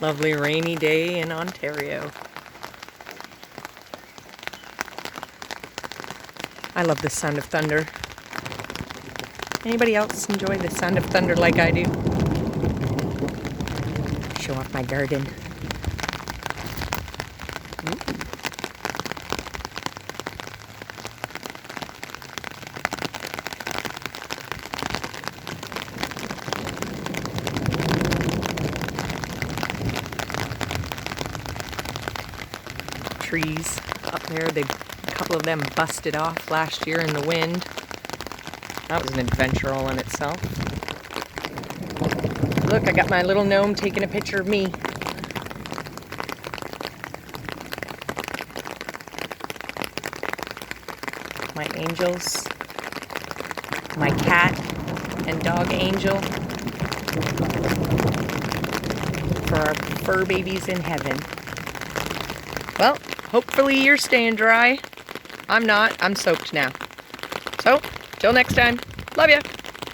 Lovely rainy day in Ontario. I love the sound of thunder. Anybody else enjoy the sound of thunder like I do? Show off my garden. Ooh. Trees up there, a couple of them busted off last year in the wind. That was an adventure all in itself. Look, I got my little gnome taking a picture of me. My angels. My cat and dog Angel. For our fur babies in heaven. Well, hopefully you're staying dry. I'm not. I'm soaked now. So, till next time. Love ya.